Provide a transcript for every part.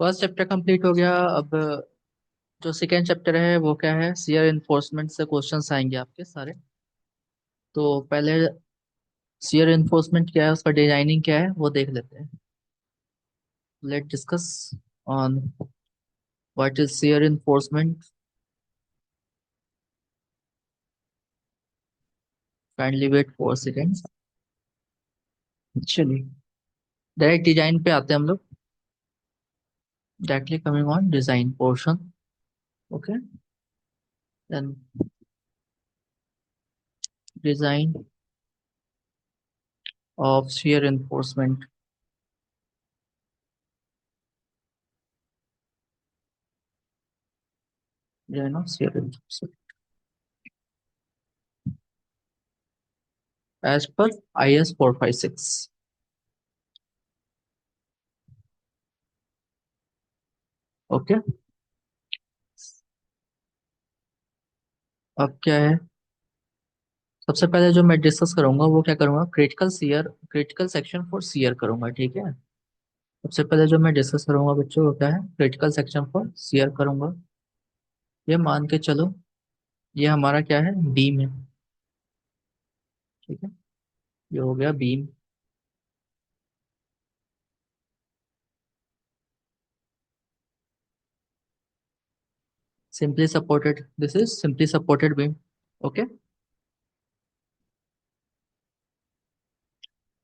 First chapter complete हो गया। अब जो सेकेंड चैप्टर है वो क्या है, सीयर इन्फोर्समेंट से क्वेश्चंस आएंगे आपके सारे। तो पहले सीयर इन्फोर्समेंट क्या है, उसका डिजाइनिंग क्या है वो देख लेते हैं। Let discuss on what is shear reinforcement. Kindly wait for seconds. चलिए डायरेक्ट डिजाइन पे आते हैं हम लोग। Directly coming on design portion. Okay, then design of shear reinforcement. Design of shear reinforcement as per IS 456। ओके, अब क्या है, सबसे पहले जो मैं डिस्कस करूंगा वो क्या करूंगा, critical shear, critical section for shear करूंगा, ठीक है। सबसे पहले जो मैं डिस्कस करूंगा बच्चों वो क्या है, क्रिटिकल सेक्शन फॉर सीयर करूंगा। ये मान के चलो, ये हमारा क्या है, बीम है, ठीक है। ये हो गया beam. Simply supported, this is simply supported beam. Okay,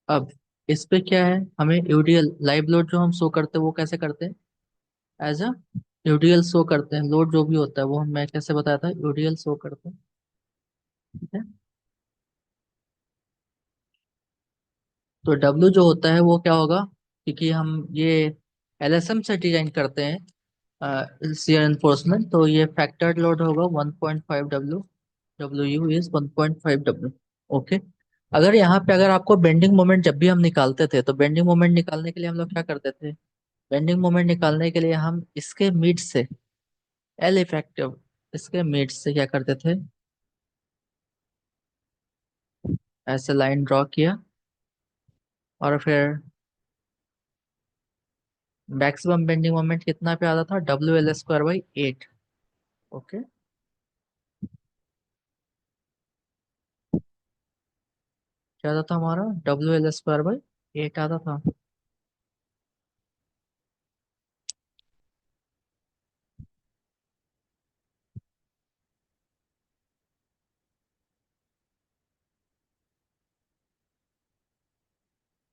अब इस पे क्या है, हमें यूडीएल लाइव लोड जो हम शो करते हैं वो कैसे करते हैं, एज अ यूडीएल शो करते हैं। लोड जो भी होता है वो मैं कैसे बताया था, यूडीएल शो करते हैं, ठीक है। तो डब्ल्यू जो होता है वो क्या होगा, क्योंकि हम ये LSM से डिजाइन करते हैं सीयर एनफोर्समेंट, तो ये फैक्टर्ड लोड होगा 1.5 W. W you is 1.5 W. Okay, अगर यहाँ पे अगर आपको बेंडिंग मोमेंट जब भी हम निकालते थे, तो बेंडिंग मोमेंट निकालने के लिए हम लोग क्या करते थे, बेंडिंग मोमेंट निकालने के लिए हम इसके मिड से, L इफेक्टिव, इसके मिड से क्या करते थे, ऐसे लाइन ड्रॉ किया, और फिर मैक्सिमम बेंडिंग मोमेंट कितना पे आता था, WL² बाई 8। ओके, क्या आता था हमारा, WL² बाई 8 आता था।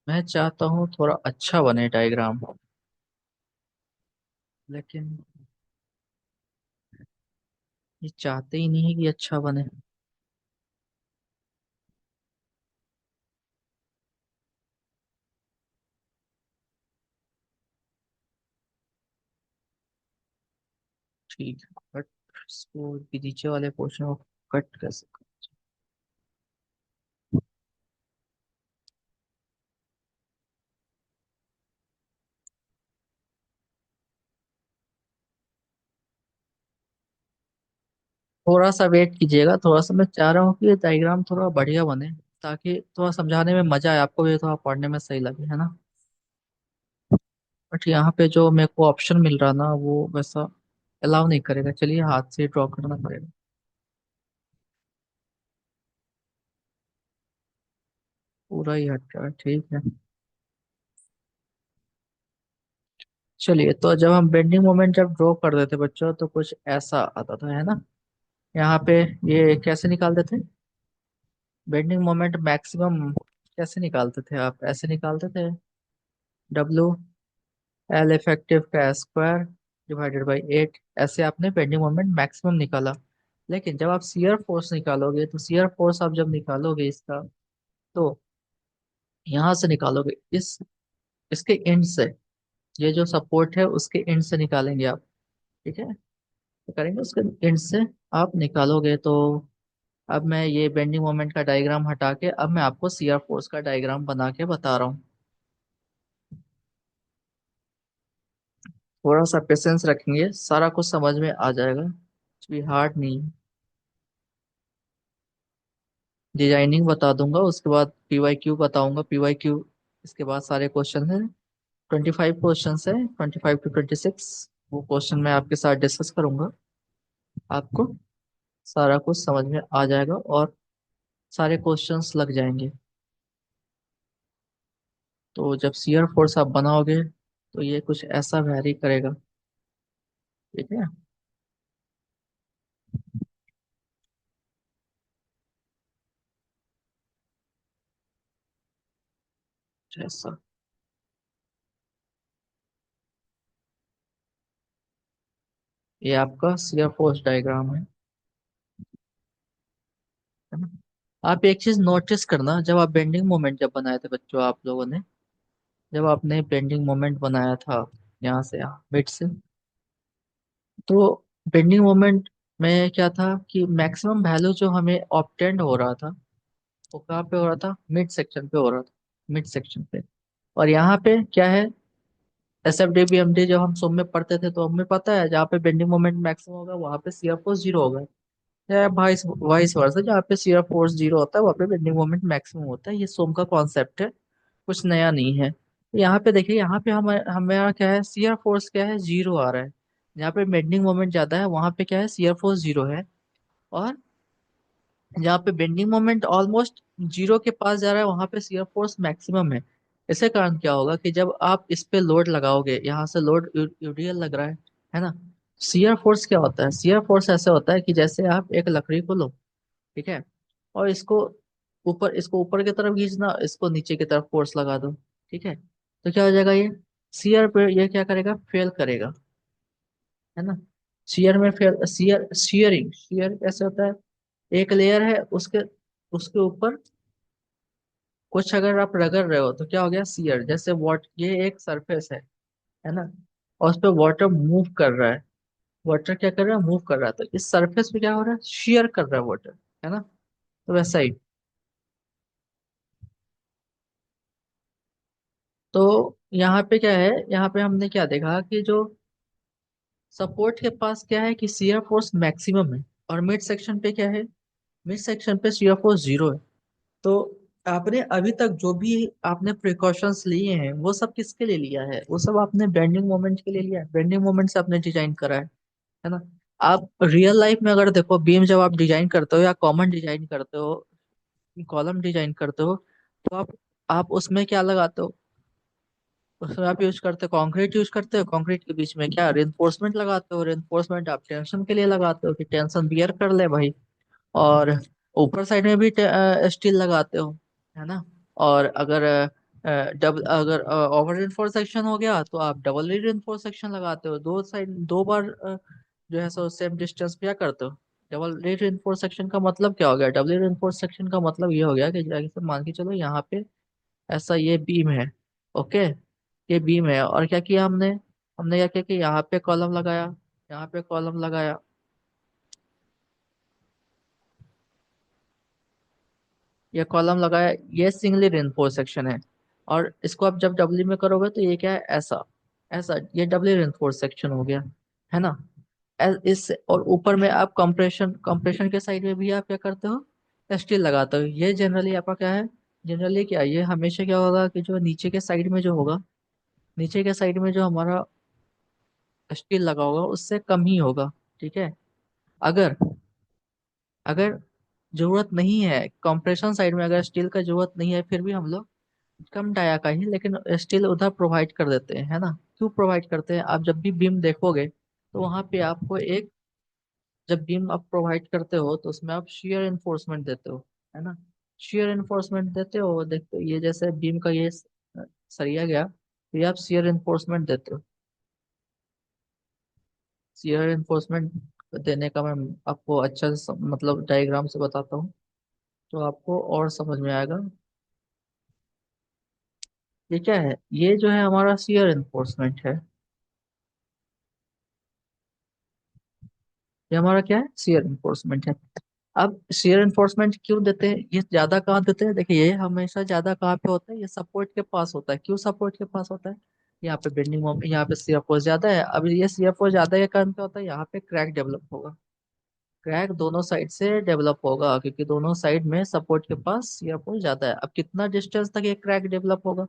मैं चाहता हूँ थोड़ा अच्छा बने डायग्राम, लेकिन ये चाहते ही नहीं है कि अच्छा बने। ठीक है, बट इसको नीचे वाले पोर्शन को कट कर सकते। थोड़ा सा वेट कीजिएगा, थोड़ा सा मैं चाह रहा हूँ कि ये डायग्राम थोड़ा बढ़िया बने, ताकि थोड़ा समझाने में मजा आए, आपको भी थोड़ा पढ़ने में सही लगे, है ना। बट यहाँ पे जो मेरे को ऑप्शन मिल रहा ना वो वैसा अलाउ नहीं करेगा, चलिए हाथ से ड्रॉ करना पड़ेगा। पूरा ही हट रहा है, ठीक है। चलिए, तो जब हम बेंडिंग मोमेंट जब ड्रॉ कर देते बच्चों, तो कुछ ऐसा आता था, है ना। यहाँ पे ये कैसे निकालते थे, बेंडिंग मोमेंट मैक्सिमम कैसे निकालते थे, आप ऐसे निकालते थे, WL इफेक्टिव का स्क्वायर डिवाइडेड बाई 8, ऐसे आपने बेंडिंग मोमेंट मैक्सिमम निकाला। लेकिन जब आप शियर फोर्स निकालोगे, तो शियर फोर्स आप जब निकालोगे इसका, तो यहाँ से निकालोगे, इस इसके एंड से, ये जो सपोर्ट है उसके एंड से निकालेंगे आप, ठीक है। तो करेंगे उसके एंड से आप निकालोगे, तो अब मैं ये बेंडिंग मोमेंट का डायग्राम हटा के अब मैं आपको शियर फोर्स का डायग्राम बना के बता रहा हूँ। थोड़ा सा पेशेंस रखेंगे, सारा कुछ समझ में आ जाएगा, कुछ भी हार्ड नहीं है। डिजाइनिंग बता दूंगा, उसके बाद PYQ बताऊंगा, PYQ इसके बाद सारे क्वेश्चन हैं। 25 क्वेश्चन है, 25 to 26। वो क्वेश्चन मैं आपके साथ डिस्कस करूंगा। आपको सारा कुछ समझ में आ जाएगा और सारे क्वेश्चंस लग जाएंगे। तो जब सीआर फोर्स आप बनाओगे तो ये कुछ ऐसा वैरी करेगा। ठीक है। जैसा ये आपका सीआर फोर्स डायग्राम है ना। आप एक चीज नोटिस करना, जब आप बेंडिंग मोमेंट जब बनाए थे बच्चों आप लोगों ने, जब आपने बेंडिंग मोमेंट बनाया था यहाँ से यहाँ मिड से, तो बेंडिंग मोमेंट में क्या था कि मैक्सिमम वैल्यू जो हमें ऑब्टेंड हो रहा था वो कहाँ पे हो रहा था, मिड सेक्शन पे हो रहा था, मिड सेक्शन पे। और यहाँ पे क्या है, S F D B M D जब हम सुम में पढ़ते थे तो हमें पता है जहाँ पे बेंडिंग मोमेंट मैक्सिमम होगा वहाँ पे शियर फोर्स जीरो होगा। या वाइस वाइस वर्सा, जहाँ पे शियर फोर्स जीरो होता है वहाँ पे बेंडिंग मोमेंट मैक्सिमम होता है। ये सुम का कॉन्सेप्ट है, कुछ नया नहीं है। यहाँ पे देखिए, यहाँ पे हम हमारा क्या है, शियर फोर्स क्या है, जीरो आ रहा है। जहाँ पे बेंडिंग मोमेंट ज्यादा है वहाँ पे क्या है, शियर फोर्स जीरो है। और जहाँ पे बेंडिंग मोमेंट ऑलमोस्ट जीरो के पास जा रहा है वहां पे शियर फोर्स मैक्सिमम है। इसके कारण क्या होगा कि जब आप इस पे लोड लगाओगे, यहाँ से लोड यूडीएल लग रहा है ना। शियर फोर्स क्या होता है, शियर फोर्स ऐसे होता है कि जैसे आप एक लकड़ी को लो, ठीक है, और इसको ऊपर की तरफ खींचना, इसको नीचे की तरफ फोर्स लगा दो, ठीक है, तो क्या हो जाएगा, ये शियर पे ये क्या करेगा, फेल करेगा, है ना। शियर में फेल, शियरिंग, शियर कैसे होता है, एक लेयर है, उसके उसके ऊपर कुछ अगर आप रगड़ रहे हो तो क्या हो गया, शियर। जैसे वाट ये एक सरफेस है ना, और उस पर वाटर मूव कर रहा है। वाटर क्या कर रहा है, मूव कर रहा है, तो इस सरफेस पे क्या हो रहा है, शियर कर रहा है वाटर, है ना। तो वैसा ही, तो यहाँ पे क्या है, यहाँ पे हमने क्या देखा कि जो सपोर्ट के पास क्या है कि शियर फोर्स मैक्सिमम है, और मिड सेक्शन पे क्या है, मिड सेक्शन पे शियर फोर्स जीरो है। तो आपने अभी तक जो भी आपने प्रिकॉशंस लिए हैं वो सब किसके लिए लिया है, वो सब आपने बेंडिंग मोमेंट के लिए लिया है, बेंडिंग मोमेंट से आपने डिजाइन करा है ना। आप रियल लाइफ में अगर देखो, बीम जब आप डिजाइन करते हो या कॉमन डिजाइन करते हो, कॉलम डिजाइन करते हो, तो आप उसमें क्या लगाते हो, उसमें आप यूज करते हो कंक्रीट, यूज करते हो कंक्रीट के बीच में क्या रेनफोर्समेंट लगाते हो, रेनफोर्समेंट आप टेंशन के लिए लगाते हो कि टेंशन बियर कर ले भाई। और ऊपर साइड में भी स्टील लगाते हो, है ना। और अगर डबल अगर ओवर रेनफोर्स सेक्शन हो गया तो आप डबल रेनफोर्स सेक्शन लगाते हो, दो साइड दो बार जो है सो सेम डिस्टेंस पे क्या करते हो। डबल रेनफोर्स सेक्शन का मतलब क्या हो गया, डबल रेनफोर्स सेक्शन का मतलब ये हो गया कि जैसे मान के चलो यहाँ पे ऐसा ये बीम है, ओके, ये बीम है, और क्या किया हमने, हमने क्या किया कि यहाँ पे कॉलम लगाया, यहाँ पे कॉलम लगाया, ये कॉलम लगाया, ये सिंगली रेनफोर्स सेक्शन है। और इसको आप जब डबली में करोगे तो ये क्या है, ऐसा, ऐसा ये डबली रेनफोर्स सेक्शन हो गया, है ना। इस और ऊपर में आप कंप्रेशन, कंप्रेशन के साइड में भी आप क्या करते हो, स्टील लगाते हो। ये जनरली आपका क्या है, जनरली क्या है, ये हमेशा क्या होगा कि जो नीचे के साइड में जो होगा, नीचे के साइड में जो हमारा स्टील लगा होगा उससे कम ही होगा, ठीक है। अगर अगर जरूरत नहीं है कंप्रेशन साइड में, अगर स्टील का जरूरत नहीं है, फिर भी हम लोग कम डाया का ही लेकिन स्टील उधर प्रोवाइड कर देते हैं, है ना। क्यों प्रोवाइड करते हैं, आप जब भी बीम देखोगे तो वहां पे आपको एक, जब बीम आप प्रोवाइड करते हो तो उसमें आप शियर एनफोर्समेंट देते हो, है ना। शियर एनफोर्समेंट देते हो, देखते हो ये जैसे बीम का ये सरिया गया तो ये आप शियर एनफोर्समेंट देते हो। शियर एनफोर्समेंट देने का मैं आपको अच्छा से मतलब डायग्राम से बताता हूँ तो आपको और समझ में आएगा। ये क्या है, ये जो है हमारा शियर एनफोर्समेंट है, ये हमारा क्या है, शियर एनफोर्समेंट है। अब शियर एनफोर्समेंट क्यों देते हैं, ये ज्यादा कहाँ देते हैं, देखिए ये हमेशा ज्यादा कहाँ पे होता है, ये सपोर्ट के पास होता है। क्यों सपोर्ट के पास होता है, यहाँ पे बेंडिंग मोमेंट, यहाँ पे शियर फोर्स ज्यादा है। अब ये शियर फोर्स ज्यादा के कारण क्या होता है, यहाँ पे क्रैक डेवलप होगा। क्रैक दोनों साइड से डेवलप होगा क्योंकि दोनों साइड में सपोर्ट के पास शियर फोर्स ज्यादा है। अब कितना डिस्टेंस तक ये क्रैक डेवलप होगा,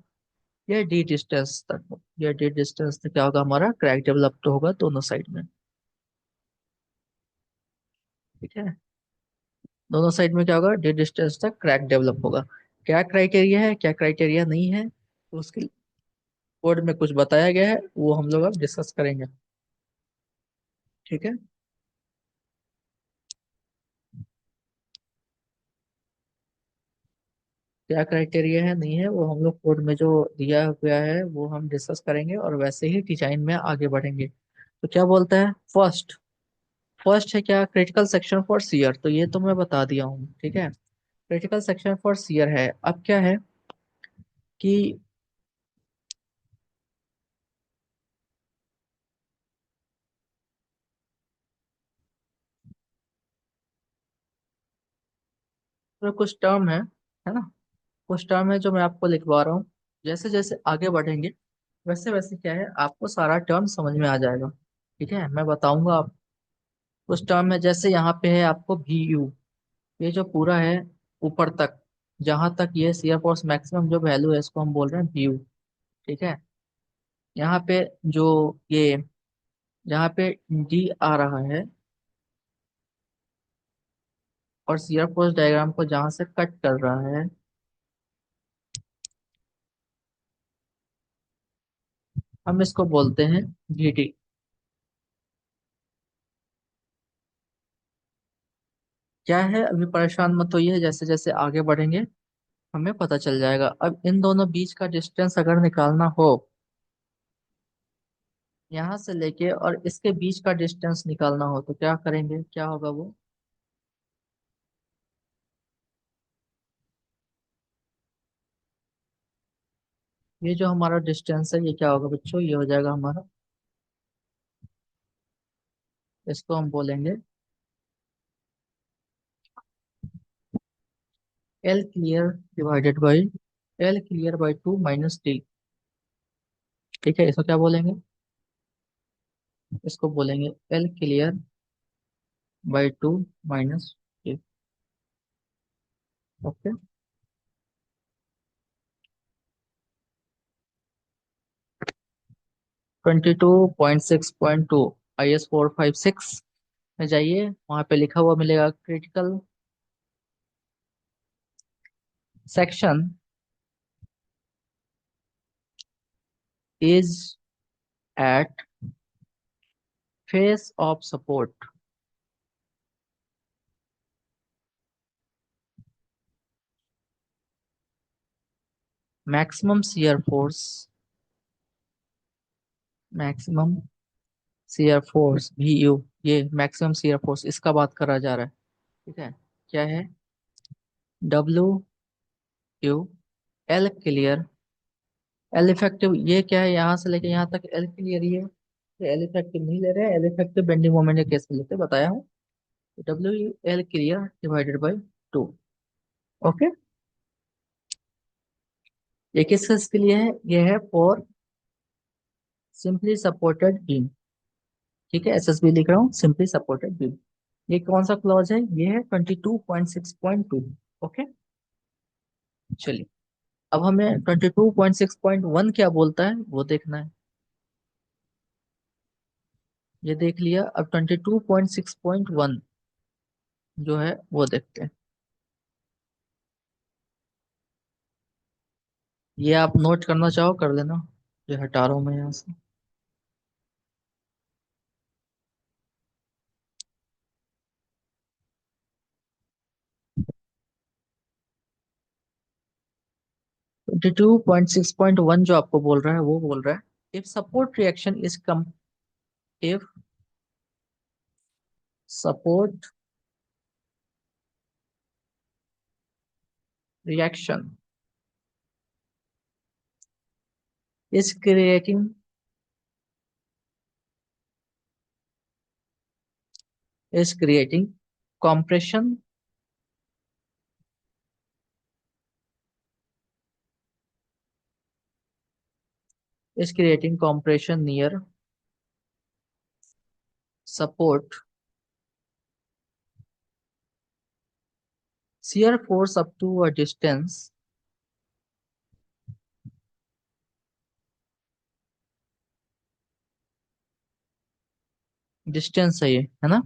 या डी डिस्टेंस तक, या डी डिस्टेंस तक क्या होगा, हमारा क्रैक डेवलप तो होगा दोनों साइड में। ठीक है, दोनों साइड में क्या होगा, डी डिस्टेंस तक क्रैक डेवलप होगा। क्या क्राइटेरिया है, क्या क्राइटेरिया नहीं है, तो उसके कोड में कुछ बताया गया है, वो हम लोग अब डिस्कस करेंगे। ठीक है, क्या क्राइटेरिया है नहीं है, वो हम लोग कोड में जो दिया हुआ है वो हम डिस्कस करेंगे, और वैसे ही डिजाइन में आगे बढ़ेंगे। तो क्या बोलता है, फर्स्ट, फर्स्ट है क्या, क्रिटिकल सेक्शन फॉर सीयर, तो ये तो मैं बता दिया हूँ। ठीक है, क्रिटिकल सेक्शन फॉर सीयर है। अब क्या है कि तो कुछ टर्म है ना, कुछ टर्म है जो मैं आपको लिखवा रहा हूँ। जैसे जैसे आगे बढ़ेंगे वैसे वैसे क्या है, आपको सारा टर्म समझ में आ जाएगा। ठीक है, मैं बताऊंगा आप। कुछ टर्म है, जैसे यहाँ पे है आपको भी यू, ये जो पूरा है ऊपर तक, जहां तक ये शेयर फोर्स मैक्सिमम जो वैल्यू है इसको हम बोल रहे हैं भी यू। ठीक है, यहाँ पे जो ये, जहाँ पे डी आ रहा है, और शेयर फोर्स डायग्राम को जहां से कट कर रहा है, हम इसको बोलते हैं जी डी। क्या है, अभी परेशान मत होइए, जैसे जैसे आगे बढ़ेंगे हमें पता चल जाएगा। अब इन दोनों बीच का डिस्टेंस अगर निकालना हो, यहाँ से लेके और इसके बीच का डिस्टेंस निकालना हो, तो क्या करेंगे, क्या होगा वो, ये जो हमारा डिस्टेंस है ये क्या होगा बच्चों, ये हो जाएगा हमारा, इसको हम बोलेंगे L clear divided by L clear by 2 - D. ठीक है, इसको क्या बोलेंगे, इसको बोलेंगे L clear by 2 - D. Okay, 22.6.2 IS 456 में जाइए, वहां पे लिखा हुआ मिलेगा critical section is at face of support, maximum shear force, maximum shear force V U, ये मैक्सिमम शियर फोर्स इसका बात करा जा रहा है। ठीक है, क्या है, W L clear, L effective, ये क्या है, यहाँ से लेके यहाँ तक एल क्लियर, ये एल इफेक्टिव नहीं ले रहे हैं, एल इफेक्टिव बेंडिंग मोमेंट के केस में लेते हैं, बताया हूँ। W L clear divided by 2। Okay, ये किस किस के लिए है, ये है फॉर सिंपली सपोर्टेड बीम। ठीक है, SSB लिख रहा हूँ, सिंपली सपोर्टेड बीम। ये कौन सा क्लॉज है, ये है 22.6.2। ओके, चलिए, अब हमें 22.6.1 क्या बोलता है वो देखना है। ये देख लिया, अब 22.6.1 जो है वो देखते हैं। ये आप नोट करना चाहो कर लेना, ये हटा रहा हूं मैं यहाँ से। 22.6.1 जो आपको बोल रहा है वो बोल रहा है, if support reaction is come, if support reaction is creating, is creating compression, is creating compression near support, shear force up to a distance distance है ये, है ना।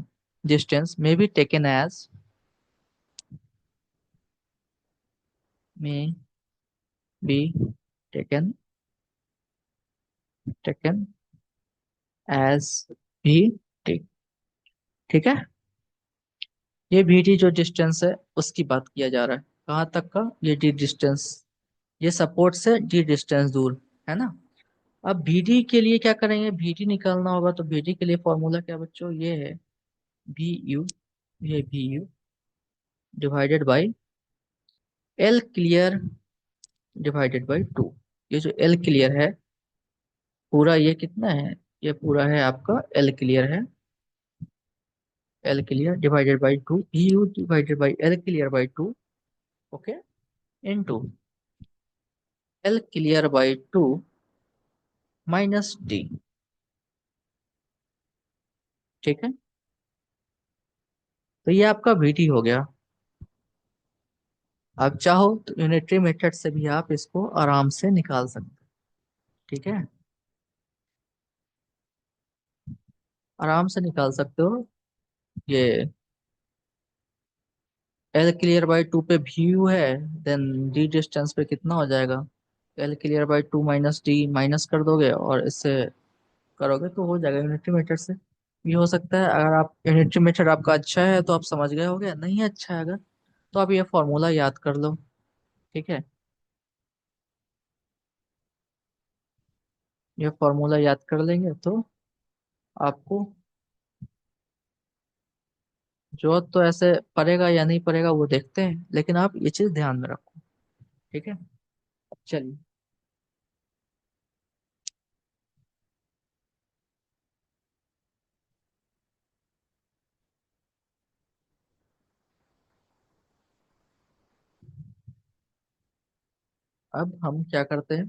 Distance may be taken as, may be taken, taken as भी, ठीक, ठीक है। ये BT जो डिस्टेंस है उसकी बात किया जा रहा है, कहाँ तक का, ये डी डिस्टेंस, ये सपोर्ट से डी डिस्टेंस दूर, है ना। अब बीडी के लिए क्या करेंगे, बीडी निकालना होगा, तो बीडी के लिए फॉर्मूला क्या बच्चों, ये है बी यू, ये B U divided by L clear divided by two. ये जो एल क्लियर है पूरा, ये कितना है, ये पूरा है आपका एल क्लियर है, L clear divided by two, B U divided by L clear by two, okay, into L clear by two minus D, ठीक है। तो ये आपका वीटी हो गया। आप चाहो तो यूनिटरी मेथड से भी आप इसको आराम से निकाल सकते हो, ठीक है, आराम से निकाल सकते हो। ये एल क्लियर बाई टू पे भी यू है, देन डी डिस्टेंस पे कितना हो जाएगा, L clear by two minus D, minus कर दोगे और इससे करोगे तो हो जाएगा यूनिटरी मेथड से। ये हो सकता है, अगर आप यूनिटरी मेथड आपका अच्छा है तो आप समझ गए होगे, नहीं अच्छा है अगर, तो आप ये फॉर्मूला याद कर लो, ठीक है। ये फॉर्मूला याद कर लेंगे तो आपको जरूरत तो ऐसे पड़ेगा या नहीं पड़ेगा वो देखते हैं, लेकिन आप ये चीज ध्यान में रखो, ठीक है। चलिए, अब हम क्या करते हैं,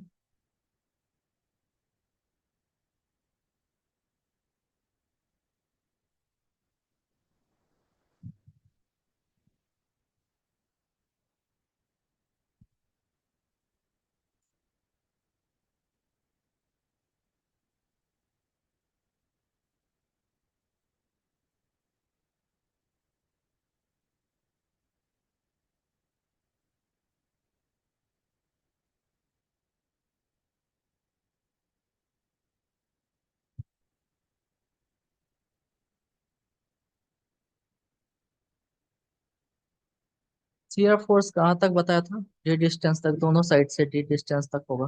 शियर फोर्स कहाँ तक बताया था, डी डिस्टेंस तक, दोनों साइड से डी डिस्टेंस तक होगा,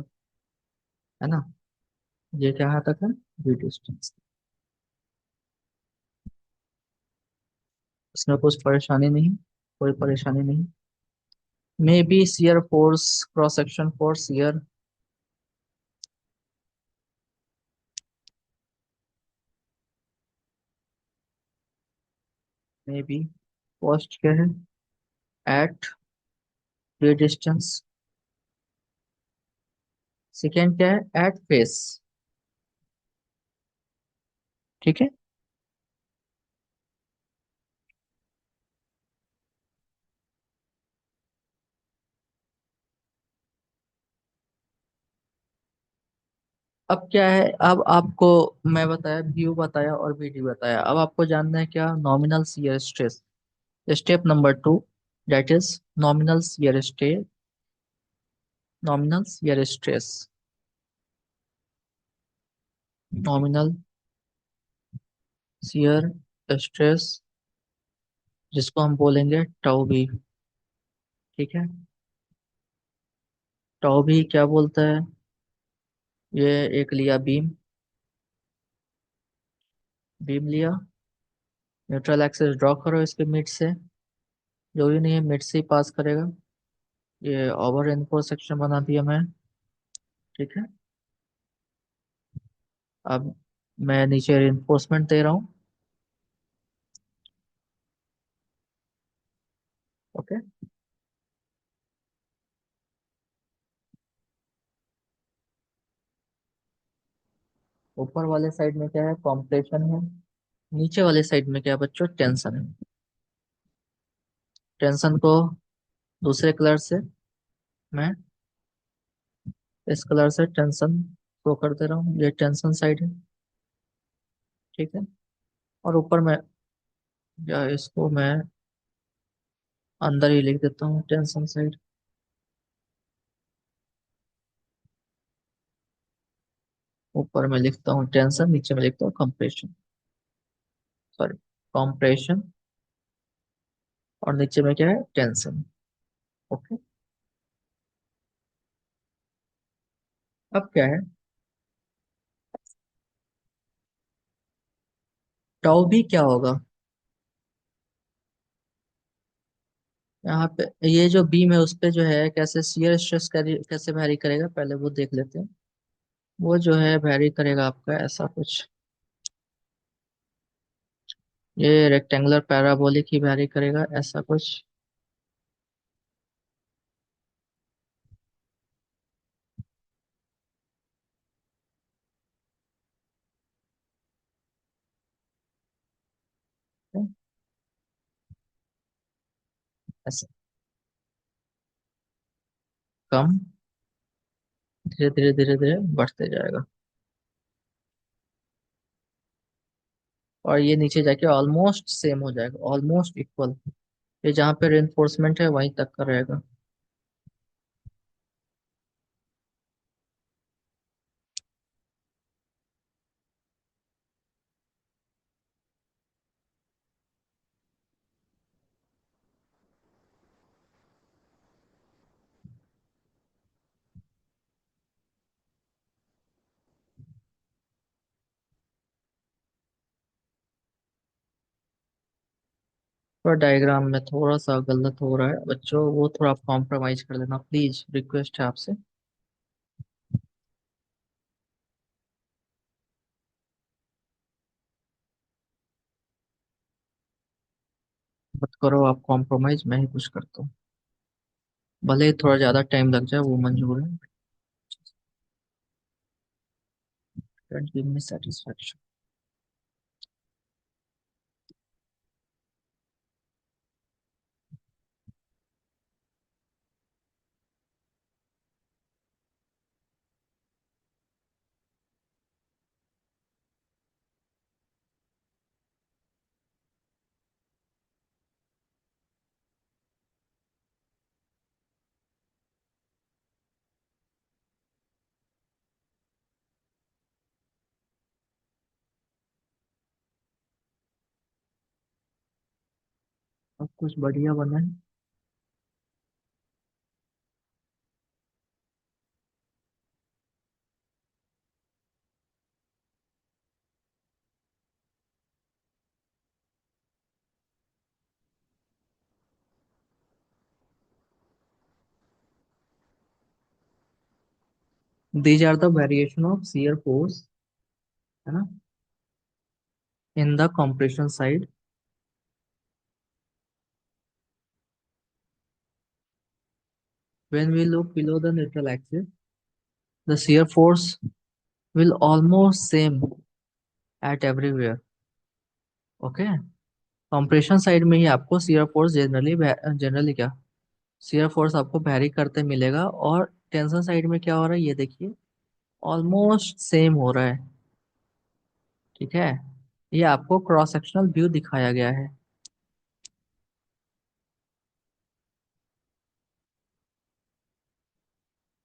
है ना। ये कहाँ तक है, डी डिस्टेंस, इसमें कुछ परेशानी नहीं, कोई परेशानी नहीं। May be shear force, cross section force shear, may be first क्या है, एट डी डिस्टेंस, सेकेंड क्या है, एट फेस, ठीक है। अब क्या है, अब आपको मैं बताया, व्यू बताया और वीडी बताया, अब आपको जानना है क्या, nominal shear stress. Step number two, that is nominal shear stress, nominal shear stress, nominal shear stress, जिसको हम बोलेंगे टाउ बी, ठीक है। टाउ बी क्या बोलता है, ये एक लिया बीम, बीम लिया, न्यूट्रल एक्सिस ड्रॉ करो इसके मिड से, जो भी नहीं है मिड से ही पास करेगा, ये ओवर इनफोर्स सेक्शन बना दिया मैं, ठीक है। अब मैं नीचे रिइंफोर्समेंट दे रहा हूँ, ओके। ऊपर वाले साइड में क्या है, कॉम्प्रेशन है, नीचे वाले साइड में क्या है बच्चों, टेंशन है। टेंशन को दूसरे कलर से मैं इस कलर से टेंशन शो कर दे रहा हूँ, ये टेंशन साइड है, ठीक है। और ऊपर में, या इसको मैं अंदर ही लिख देता हूँ, टेंशन साइड। ऊपर में लिखता हूँ टेंशन, नीचे में लिखता हूँ कंप्रेशन, सॉरी, कंप्रेशन, और नीचे में क्या है, टेंशन। ओके। अब क्या है, टाउ भी क्या होगा, यहाँ पे ये जो बीम है उस पे जो है कैसे शियर स्ट्रेस कैसे वैरी करेगा, पहले वो देख लेते हैं। वो जो है वैरी करेगा आपका ऐसा कुछ, ये रेक्टेंगुलर पैराबोलिक ही वैरी करेगा ऐसा कुछ। ऐसे कम, धीरे धीरे धीरे धीरे बढ़ते जाएगा, और ये नीचे जाके ऑलमोस्ट सेम हो जाएगा, ऑलमोस्ट इक्वल। ये जहाँ पे रेनफोर्समेंट है वहीं तक का रहेगा। पर डायग्राम में थोड़ा सा गलत हो रहा है बच्चों, वो थोड़ा आप कॉम्प्रोमाइज कर लेना प्लीज, रिक्वेस्ट है आपसे। मत करो आप कॉम्प्रोमाइज, मैं ही कुछ करता हूँ, भले ही थोड़ा ज्यादा टाइम लग जाए, वो मंजूर है। Don't give me satisfaction. अब कुछ बढ़िया बना है। These are the variation of shear force, है ना, in the compression side when we look below the neutral axis, the shear force will almost same at everywhere। Okay. Compression side में ही आपको shear force generally क्या, shear force आपको vary करते मिलेगा, और tension side में क्या हो रहा है ये देखिए, ऑलमोस्ट सेम हो रहा है। ठीक है, ये आपको क्रॉस सेक्शनल व्यू दिखाया गया है।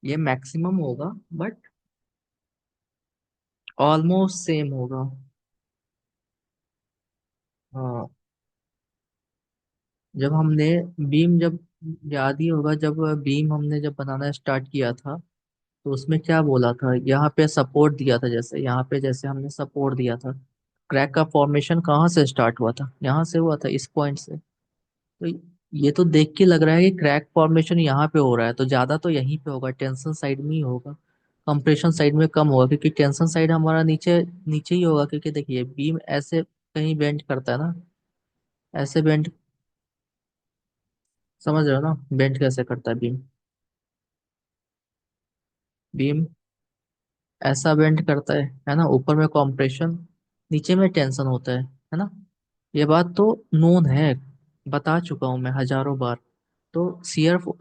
ये मैक्सिमम होगा बट ऑलमोस्ट सेम होगा। हाँ, जब हमने बीम जब, याद ही होगा जब बीम हमने जब बनाना स्टार्ट किया था, तो उसमें क्या बोला था, यहाँ पे सपोर्ट दिया था, जैसे यहाँ पे जैसे हमने सपोर्ट दिया था, क्रैक का फॉर्मेशन कहाँ से स्टार्ट हुआ था, यहाँ से हुआ था, इस पॉइंट से। तो ये तो देख के लग रहा है कि क्रैक फॉर्मेशन यहाँ पे हो रहा है, तो ज्यादा तो यहीं पे होगा, टेंशन साइड में ही होगा। कंप्रेशन साइड में कम होगा, क्योंकि टेंशन साइड हमारा नीचे नीचे ही होगा, क्योंकि देखिए बीम ऐसे कहीं बेंड करता है ना, ऐसे बेंड, समझ रहे हो ना बेंड कैसे करता है बीम। बीम ऐसा बेंड करता है ना, ऊपर में कॉम्प्रेशन, नीचे में टेंशन होता है ना। ये बात तो नोन है, बता चुका हूं मैं हजारों बार। तो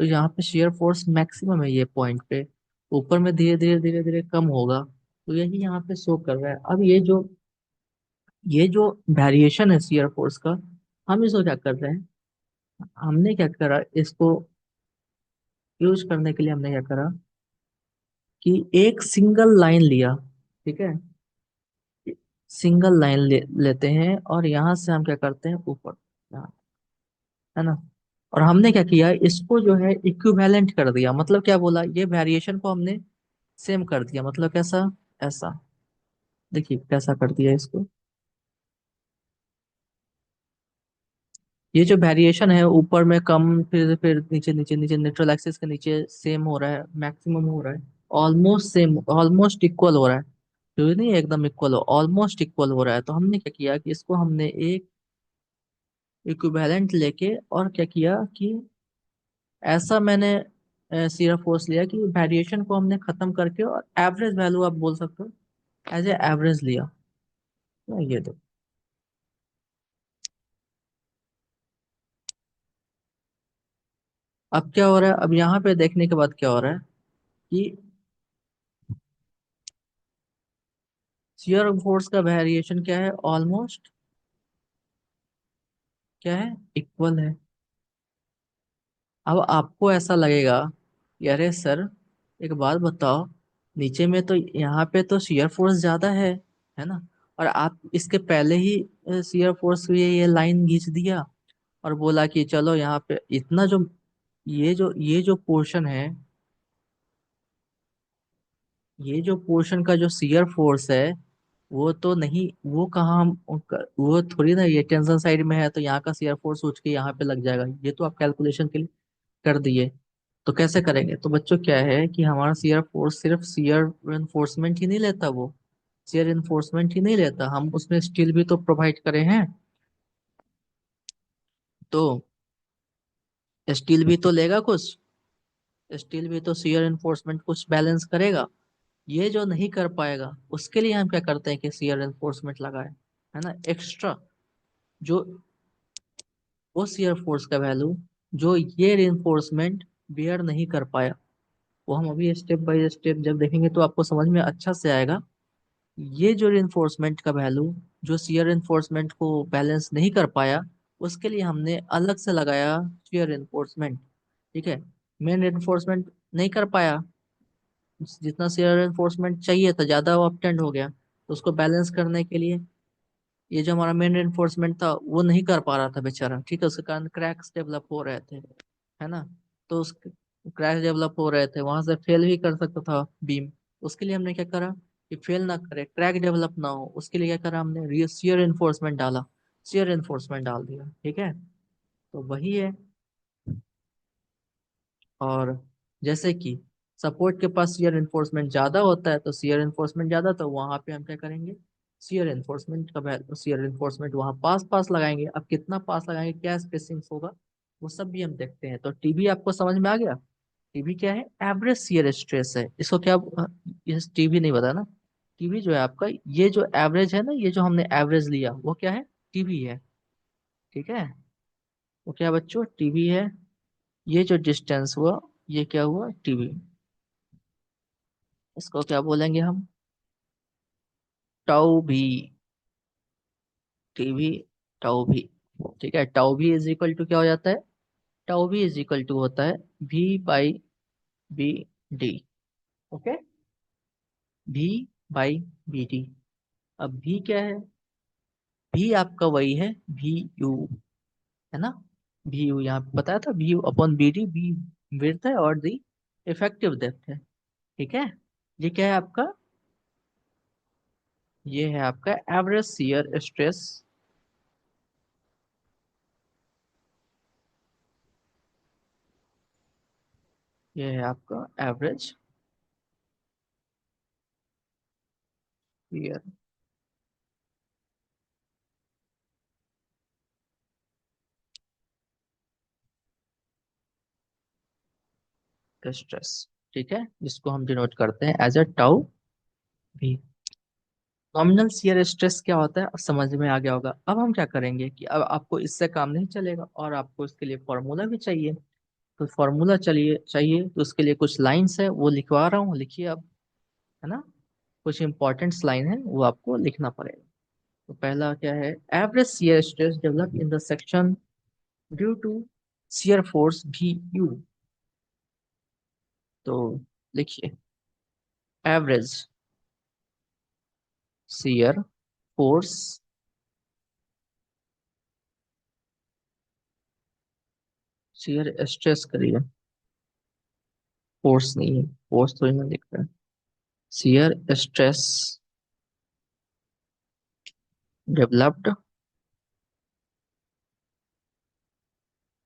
यहाँ पे शियर फोर्स मैक्सिमम है ये पॉइंट पे, ऊपर में धीरे धीरे धीरे धीरे कम होगा, तो यही यहाँ पे शो कर रहा है। अब ये जो ये जो वेरिएशन है शियर फोर्स का, हम इसको क्या कर रहे हैं, हमने क्या करा इसको यूज करने के लिए हमने क्या करा कि एक सिंगल लाइन लिया, ठीक है, सिंगल लाइन लेते हैं और यहाँ से हम क्या करते हैं ऊपर, यहाँ, है ना। और हमने क्या किया इसको जो है इक्विवेलेंट कर दिया, मतलब क्या बोला, ये वेरिएशन को हमने सेम कर दिया, मतलब कैसा, ऐसा, देखिए कैसा कर दिया इसको। ये जो वेरिएशन है ऊपर में कम, फिर नीचे नीचे नीचे न्यूट्रल एक्सिस के नीचे सेम हो रहा है, मैक्सिमम हो रहा है, ऑलमोस्ट सेम, ऑलमोस्ट इक्वल हो रहा है, जो नहीं एकदम इक्वल हो, ऑलमोस्ट इक्वल हो रहा है। तो हमने क्या किया कि इसको हमने एक इक्विवेलेंट लेके और क्या किया कि ऐसा मैंने सिर्फ फोर्स लिया कि वेरिएशन को हमने खत्म करके और एवरेज वैल्यू आप बोल सकते हो, एज ए एवरेज लिया। तो ये दो, अब क्या हो रहा है, अब यहाँ पे देखने के बाद क्या हो रहा है कि शियर फोर्स का वेरिएशन क्या है, ऑलमोस्ट क्या है, इक्वल है। अब आपको ऐसा लगेगा कि अरे सर एक बात बताओ, नीचे में तो यहाँ पे तो शियर फोर्स ज्यादा है ना, और आप इसके पहले ही शियर फोर्स के लिए ये लाइन खींच दिया और बोला कि चलो यहाँ पे इतना जो ये जो पोर्शन है, ये जो पोर्शन का जो शियर फोर्स है, वो तो नहीं, वो कहाँ हम, वो थोड़ी ना ये टेंशन साइड में है तो यहाँ का शियर फोर्स उठ के यहाँ पे लग जाएगा, ये तो आप कैलकुलेशन के लिए कर दिए। तो कैसे करेंगे, तो बच्चों क्या है कि हमारा शियर फोर्स सिर्फ शियर इन्फोर्समेंट ही नहीं लेता, वो शियर इन्फोर्समेंट ही नहीं लेता, हम उसमें स्टील भी तो प्रोवाइड करे हैं। तो स्टील भी तो लेगा कुछ, स्टील भी तो शियर इन्फोर्समेंट कुछ बैलेंस करेगा। ये जो नहीं कर पाएगा उसके लिए हम क्या करते हैं कि शियर इन्फोर्समेंट लगाए, है ना, एक्स्ट्रा, जो वो शियर फोर्स का वैल्यू जो ये रिइंफोर्समेंट बियर नहीं कर पाया, वो हम अभी स्टेप बाय स्टेप जब देखेंगे तो आपको समझ में अच्छा से आएगा। ये जो रिइंफोर्समेंट का वैल्यू जो शियर रिइंफोर्समेंट को बैलेंस नहीं कर पाया, उसके लिए हमने अलग से लगाया शियर रिइंफोर्समेंट, ठीक है। मेन रिइंफोर्समेंट नहीं कर पाया, जितना शियर रिइंफोर्समेंट चाहिए था ज्यादा ऑब्टेंड हो गया, तो उसको बैलेंस करने के लिए ये जो हमारा मेन एनफोर्समेंट था वो नहीं कर पा रहा था बेचारा, ठीक है, उसके कारण क्रैक्स डेवलप हो रहे थे, है ना। तो उस क्रैक्स डेवलप हो रहे थे, वहां से फेल भी कर सकता था बीम। उसके लिए हमने क्या करा कि फेल ना करे, क्रैक डेवलप ना हो, उसके लिए क्या करा हमने शियर एनफोर्समेंट डाला, शियर एनफोर्समेंट डाल दिया, ठीक है। तो वही है। और जैसे कि सपोर्ट के पास शियर इन्फोर्समेंट ज्यादा होता है, तो शियर इन्फोर्समेंट ज्यादा, तो वहां पे हम क्या करेंगे, शियर इन्फोर्समेंट का शियर इन्फोर्समेंट वहां पास पास लगाएंगे। अब कितना पास लगाएंगे, क्या स्पेसिंग होगा, वो सब भी हम देखते हैं। तो टीबी आपको समझ में आ गया, टीबी क्या है, एवरेज शियर स्ट्रेस है, इसको क्या, ये टीबी नहीं बता ना, टीबी जो है आपका, ये जो एवरेज है ना, ये जो हमने एवरेज लिया वो क्या है, टीबी है, ठीक है। वो क्या बच्चों, टीबी है। ये जो डिस्टेंस हुआ, ये क्या हुआ, टीबी। इसको क्या बोलेंगे हम, टाउ भी, टीवी, टाउ भी, ठीक है। टाउ भी इज इक्वल टू क्या हो जाता है, टाउ भी इज इक्वल टू होता है V by B D, okay, V by B D. अब भी क्या है, भी आपका वही है, वी यू, है ना, वी यू यहाँ पे बताया था, V U upon B D, B width है और दी इफेक्टिव डेप्थ है, ठीक है। ये क्या है आपका, ये है आपका एवरेज शियर स्ट्रेस, ये है आपका एवरेज शियर स्ट्रेस, ठीक है, जिसको हम डिनोट करते हैं एज अ टाउ भी। नॉमिनल शियर स्ट्रेस क्या होता है, अब समझ में आ गया होगा। अब हम क्या करेंगे कि अब आपको इससे काम नहीं चलेगा और आपको इसके लिए फॉर्मूला भी चाहिए। तो फॉर्मूला चलिए चाहिए, तो उसके लिए कुछ लाइंस है वो लिखवा रहा हूँ, लिखिए अब, है ना, कुछ इंपॉर्टेंट लाइन है वो आपको लिखना पड़ेगा। तो पहला क्या है, average shear stress develop in the section due to shear force V U. तो लिखिए, average shear force, shear stress करिए, फोर्स नहीं है, फोर्स तो इन्हें लिख रहा है, shear stress developed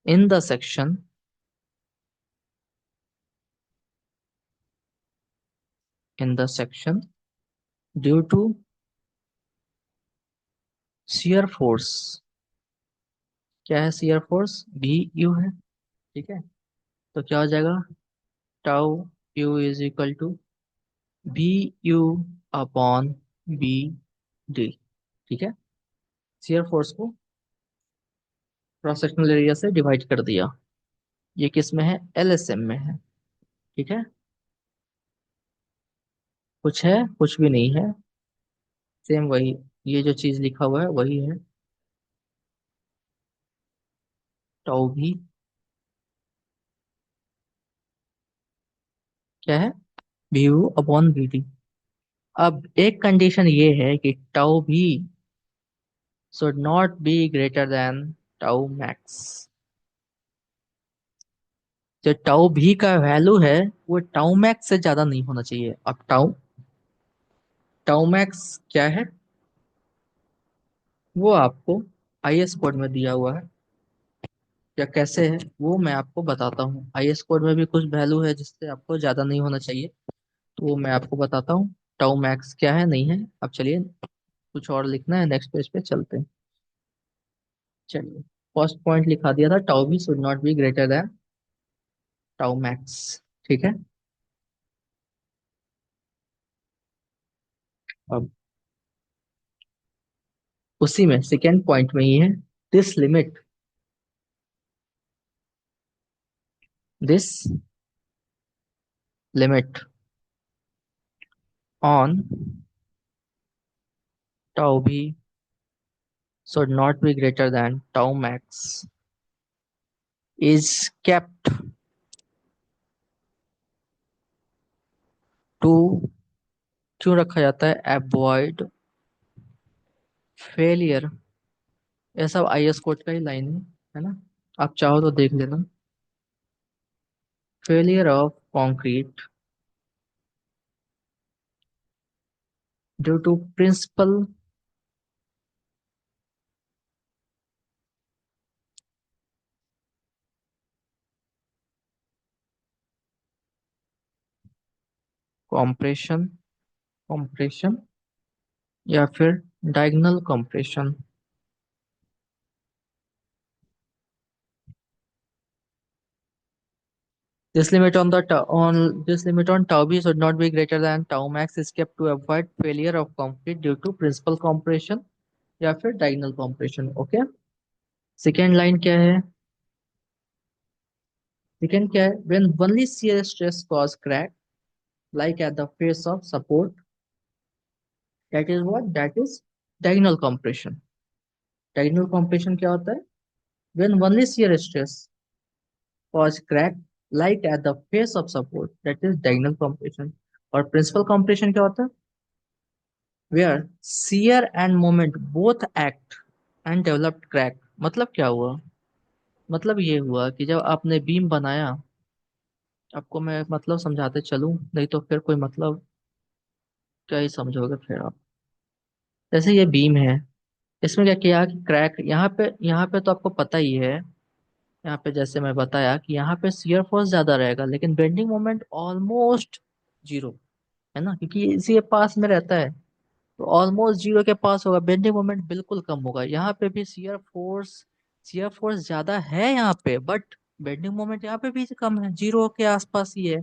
in the section, in the section due to shear force. क्या है शियर फोर्स, बी यू है। ठीक है, तो क्या हो जाएगा, tau U is equal to B U upon B D. ठीक है, शियर फोर्स को क्रॉस सेक्शनल एरिया से डिवाइड कर दिया। ये किस में है, एलएसएम में है। ठीक है, कुछ है, कुछ भी नहीं है, सेम वही, ये जो चीज लिखा हुआ है वही है, टाउ भी क्या है, B U upon B D. अब एक कंडीशन ये है कि टाउ भी should not be greater than tau max. जो टाउ भी का वैल्यू है वो टाउ मैक्स से ज्यादा नहीं होना चाहिए। अब टाउ टाउ मैक्स क्या है, वो आपको आईएस कोड में दिया हुआ है, या कैसे है वो मैं आपको बताता हूँ। आईएस कोड में भी कुछ वैल्यू है जिससे आपको ज्यादा नहीं होना चाहिए, तो वो मैं आपको बताता हूँ। टाउ मैक्स क्या है नहीं है। अब चलिए, कुछ और लिखना है, नेक्स्ट पेज पे चलते हैं। चलिए, फर्स्ट पॉइंट लिखा दिया था, टाउ भी should not be greater than tau max. ठीक है, अब उसी में सेकेंड पॉइंट में ही है, this limit, this limit on tau भी should not be greater than tau max is kept to, क्यों रखा जाता है, अवॉइड फेलियर। ये सब आईएस कोड का ही लाइन है ना, आप चाहो तो देख लेना। Failure of concrete due to principal compression, compression या फिर diagonal compression. This limit on the on this limit on tau b should not be greater than tau max is kept to avoid failure of concrete due to principal compression या फिर diagonal compression। Okay, second line क्या है, second क्या है, when only shear stress cause crack like at the face of support, that is what, that is diagonal compression। diagonal compression क्या होता है, when only shear stress cause crack like at the face of support, that is diagonal compression। और principal compression क्या होता है, where shear and moment both act and developed crack। मतलब क्या हुआ, मतलब ये हुआ कि जब आपने बीम बनाया, आपको मैं मतलब समझाते चलूं, नहीं तो फिर कोई मतलब क्या ही समझोगे फिर आप। जैसे ये बीम है, इसमें क्या किया कि क्रैक यहाँ पे तो आपको पता ही है, यहाँ पे जैसे मैं बताया कि यहाँ पे शियर फोर्स ज्यादा रहेगा लेकिन बेंडिंग मोमेंट ऑलमोस्ट जीरो, है ना, क्योंकि इसी के पास में रहता है, तो ऑलमोस्ट जीरो के पास होगा, बेंडिंग मोमेंट बिल्कुल कम होगा। यहाँ पे भी शियर फोर्स ज्यादा है यहाँ पे, बट बेंडिंग मोमेंट यहाँ पे भी कम है, जीरो के आसपास ही है।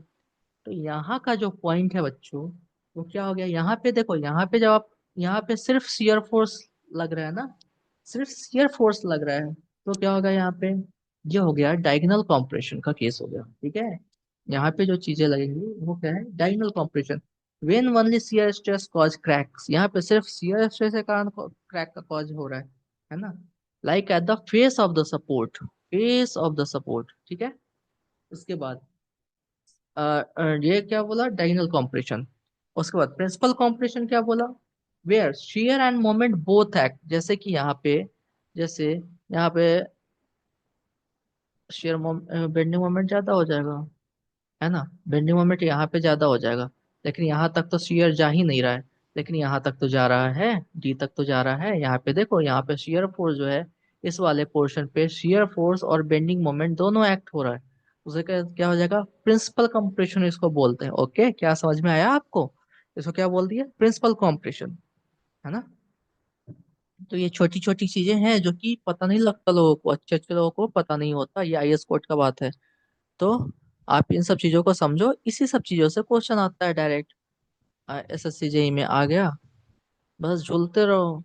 तो यहाँ का जो पॉइंट है बच्चों, वो क्या हो गया, यहाँ पे देखो, यहाँ पे जब आप, यहाँ पे सिर्फ शियर फोर्स लग रहा है ना, सिर्फ शियर फोर्स लग रहा है, तो क्या होगा यहाँ पे, ये हो गया डायगोनल कॉम्प्रेशन का केस हो गया। ठीक है, यहाँ पे जो चीजें लगेंगी वो क्या है, diagonal compression. When only shear stress cause cracks, यहाँ पे सिर्फ शियर स्ट्रेस के कारण क्रैक का कॉज हो रहा है ना। Like at the face of the support, face of the support, ठीक है। उसके बाद ये क्या बोला, डायगोनल कॉम्प्रेशन। उसके बाद प्रिंसिपल कॉम्प्रेशन क्या बोला, where shear and moment both act, जैसे कि यहाँ पे, जैसे यहाँ पे शेयर बेंडिंग मोमेंट ज्यादा हो जाएगा, है ना। बेंडिंग मोमेंट यहाँ पे ज्यादा हो जाएगा, लेकिन यहाँ तक तो शेयर जा ही नहीं रहा है, लेकिन यहाँ तक तो जा रहा है, डी तक तो जा रहा है। यहाँ पे देखो, यहाँ पे शेयर फोर्स जो है, इस वाले पोर्शन पे शेयर फोर्स और बेंडिंग मोमेंट दोनों एक्ट हो रहा है। उसे क्या क्या हो जाएगा, प्रिंसिपल कंप्रेशन इसको बोलते हैं। ओके, क्या समझ में आया आपको, इसको क्या बोल दिया, प्रिंसिपल कंप्रेशन, है ना। तो ये छोटी छोटी चीजें हैं जो कि पता नहीं लगता लोगों को, अच्छे अच्छे लोगों को पता नहीं होता, ये आईएएस कोड का बात है। तो आप इन सब चीजों को समझो, इसी सब चीजों से क्वेश्चन आता है डायरेक्ट। एसएससी जेई में आ गया, बस झूलते रहो।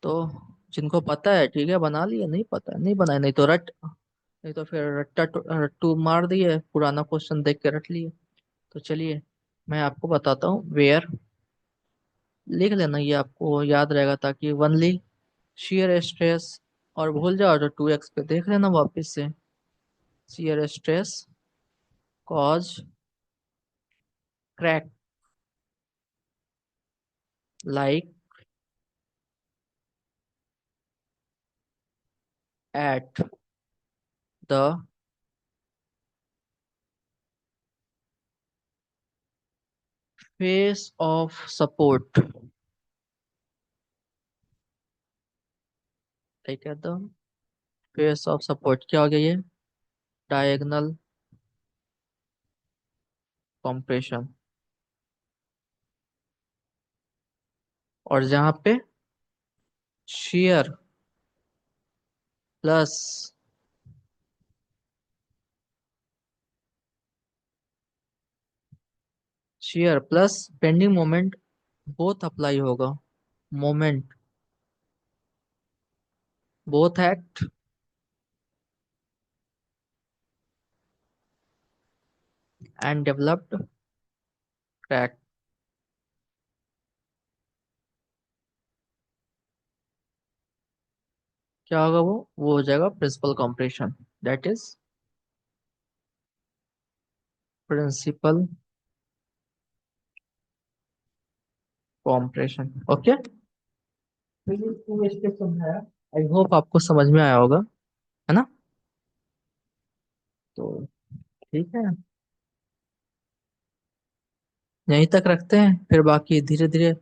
तो जिनको पता है ठीक है बना लिए, नहीं पता है नहीं बनाए, नहीं तो रट, नहीं तो फिर रट्टू मार दिए, पुराना क्वेश्चन देख के रट लिए। तो चलिए मैं आपको बताता हूँ, वेयर, लिख लेना, ये आपको याद रहेगा, ताकि वनली शियर स्ट्रेस, और भूल जाओ तो 2x पे देख लेना वापस से, shear stress cause crack like at the face of support, ठीक है। द फेस ऑफ सपोर्ट क्या हो गया ये, डायगोनल कॉम्प्रेशन। और जहां पे shear plus shear plus bending moment both apply होगा, moment both act and developed crack, क्या होगा वो हो जाएगा principal compression, that is principal compression. Okay, I hope आपको समझ में आया होगा, है ना। तो ठीक है, यहीं तक रखते हैं, फिर बाकी धीरे धीरे,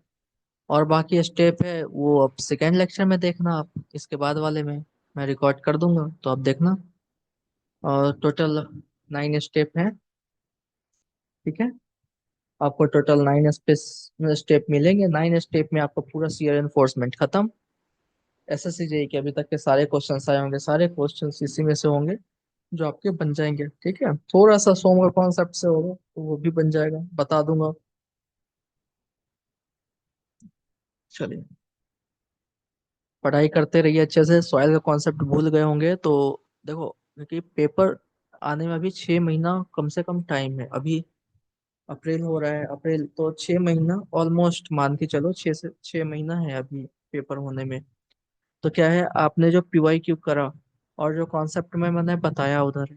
और बाकी स्टेप है वो अब सेकेंड लेक्चर में देखना आप, इसके बाद वाले में मैं रिकॉर्ड कर दूंगा तो आप देखना। और टोटल 9 स्टेप है, ठीक है। आपको टोटल 9 स्टेप मिलेंगे, 9 स्टेप में आपका पूरा सीयर एनफोर्समेंट खत्म। एसएससी जेई के अभी तक के सारे क्वेश्चन आए होंगे, सारे क्वेश्चन इसी में से होंगे जो आपके बन जाएंगे, ठीक है। थोड़ा सा सोम का कॉन्सेप्ट से होगा तो वो भी बन जाएगा, बता दूंगा। चलिए, पढ़ाई करते रहिए अच्छे से, सॉइल का कॉन्सेप्ट भूल गए होंगे तो देखो, क्योंकि पेपर आने में अभी 6 महीना कम से कम टाइम है अभी। अप्रैल हो रहा है, अप्रैल तो 6 महीना ऑलमोस्ट मान के चलो, 6 से 6 महीना है अभी पेपर होने में। तो क्या है, आपने जो पीवाई क्यू करा और जो कॉन्सेप्ट में मैंने बताया उधर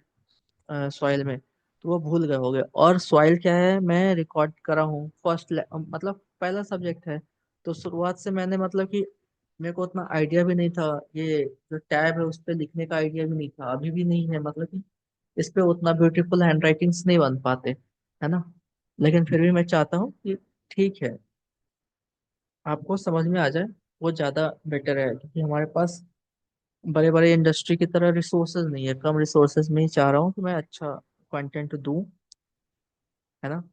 सॉइल में, तो वो भूल गए होगे। और सॉइल क्या है, मैं रिकॉर्ड करा हूँ फर्स्ट, मतलब पहला सब्जेक्ट है, तो शुरुआत से मैंने मतलब कि मेरे को उतना आइडिया भी नहीं था, ये जो टैब है उस पर लिखने का आइडिया भी नहीं था, अभी भी नहीं है, मतलब कि इस पे उतना ब्यूटीफुल हैंड राइटिंग्स नहीं बन पाते, है ना। लेकिन फिर भी मैं चाहता हूँ कि ठीक है, आपको समझ में आ जाए, वो ज़्यादा बेटर है, क्योंकि हमारे पास बड़े बड़े इंडस्ट्री की तरह रिसोर्सेज नहीं है, कम रिसोर्सेज में ही चाह रहा हूँ कि मैं अच्छा कंटेंट दूं, है ना।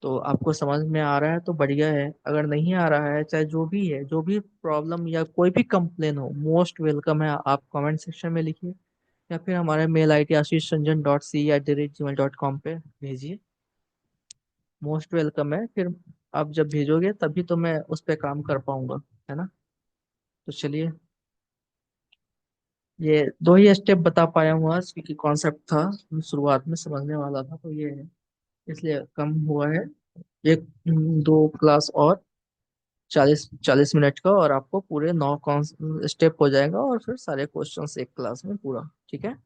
तो आपको समझ में आ रहा है तो बढ़िया है, अगर नहीं आ रहा है, चाहे जो भी है, जो भी प्रॉब्लम या कोई भी कंप्लेन हो, मोस्ट वेलकम है, आप कमेंट सेक्शन में लिखिए, या फिर हमारे मेल आई डी ashish.ranjan.c@gmail.com पे भेजिए, मोस्ट वेलकम है। फिर आप जब भेजोगे तभी तो मैं उस पर काम कर पाऊंगा, है ना। तो चलिए, ये 2 ही स्टेप बता पाया हूँ आज, क्योंकि कॉन्सेप्ट था शुरुआत में समझने वाला था, तो ये है, इसलिए कम हुआ है। एक दो क्लास और 40 40 मिनट का, और आपको पूरे 9 स्टेप हो जाएगा, और फिर सारे क्वेश्चंस एक क्लास में पूरा। ठीक है,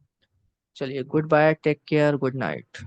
चलिए, good bye, take care, good night.